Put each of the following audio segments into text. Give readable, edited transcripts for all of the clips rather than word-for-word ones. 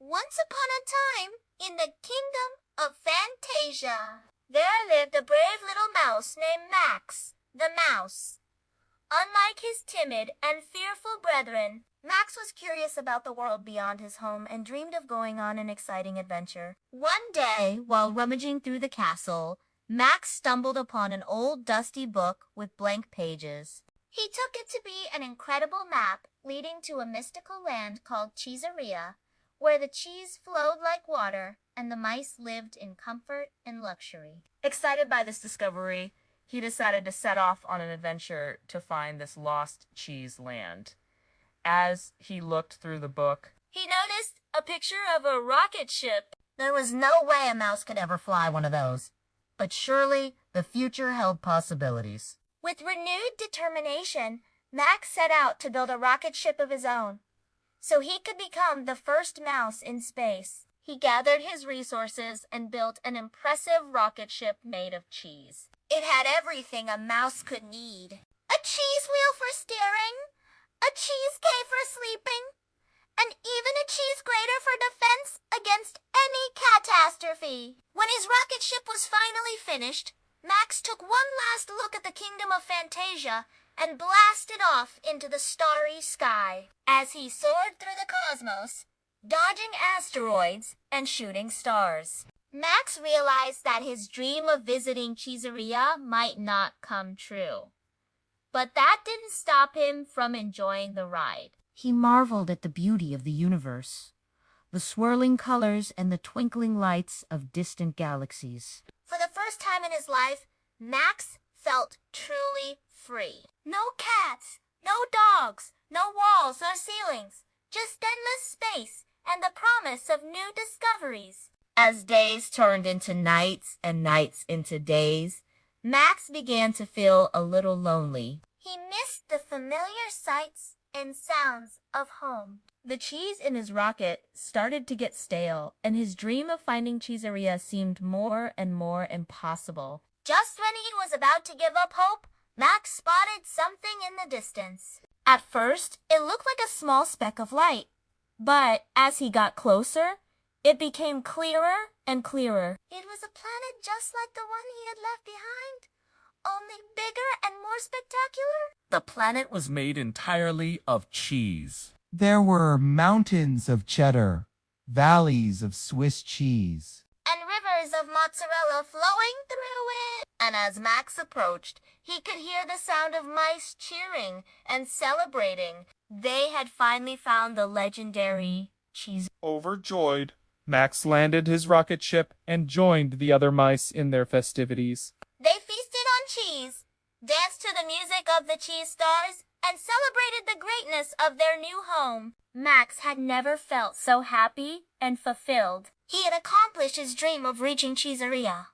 Once upon a time, in the kingdom of Fantasia, there lived a brave little mouse named Max, the mouse. Unlike his timid and fearful brethren, Max was curious about the world beyond his home and dreamed of going on an exciting adventure. One day, while rummaging through the castle, Max stumbled upon an old dusty book with blank pages. He took it to be an incredible map leading to a mystical land called Cheeseria, where the cheese flowed like water and the mice lived in comfort and luxury. Excited by this discovery, he decided to set off on an adventure to find this lost cheese land. As he looked through the book, He noticed a picture of a rocket ship. There was no way a mouse could ever fly one of those. But surely the future held possibilities. With renewed determination, Max set out to build a rocket ship of his own, so he could become the first mouse in space. He gathered his resources and built an impressive rocket ship made of cheese. It had everything a mouse could need. A cheese wheel for steering, a cheese cave for sleeping, and even a cheese grater for defense against any catastrophe. When his rocket ship was finally finished, Max took one last look at the kingdom of Fantasia and blasted off into the starry sky. As he soared through the cosmos, dodging asteroids and shooting stars, Max realized that his dream of visiting Cheeseria might not come true. But that didn't stop him from enjoying the ride. He marveled at the beauty of the universe, the swirling colors and the twinkling lights of distant galaxies. For the first time in his life, Max felt truly free. No cats, no dogs, no walls or ceilings, just endless space and the promise of new discoveries. As days turned into nights and nights into days, Max began to feel a little lonely. He missed the familiar sights and sounds of home. the cheese in his rocket started to get stale, and his dream of finding Cheeseria seemed more and more impossible. Just when he was about to give up hope, Max spotted something in the distance. At first, it looked like a small speck of light, but as he got closer, it became clearer and clearer. It was a planet just like the one he had left behind, only bigger and more spectacular. The planet was made entirely of cheese. There were mountains of cheddar, valleys of Swiss cheese, And rivers of mozzarella flowing through it. And as Max approached, he could hear the sound of mice cheering and celebrating. They had finally found the legendary cheese. Overjoyed, Max landed his rocket ship and joined the other mice in their festivities. They feasted on cheese, danced to the music of the cheese stars, and celebrated the greatness of their new home. Max had never felt so happy and fulfilled. He had accomplished his dream of reaching Cheeseria,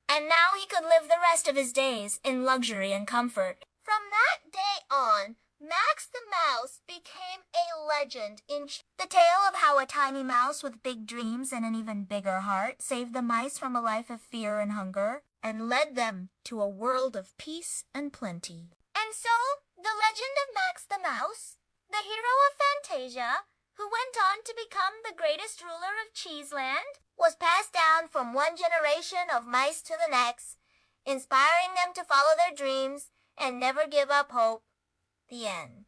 and now he could live the rest of his days in luxury and comfort. From that day on, Max the Mouse became a legend in the tale of how a tiny mouse with big dreams and an even bigger heart saved the mice from a life of fear and hunger and led them to a world of peace and plenty. And so, the legend of Max the Mouse, the hero of Fantasia, who went on to become the greatest ruler of Cheeseland, was passed down from one generation of mice to the next, inspiring them to follow their dreams and never give up hope. The end.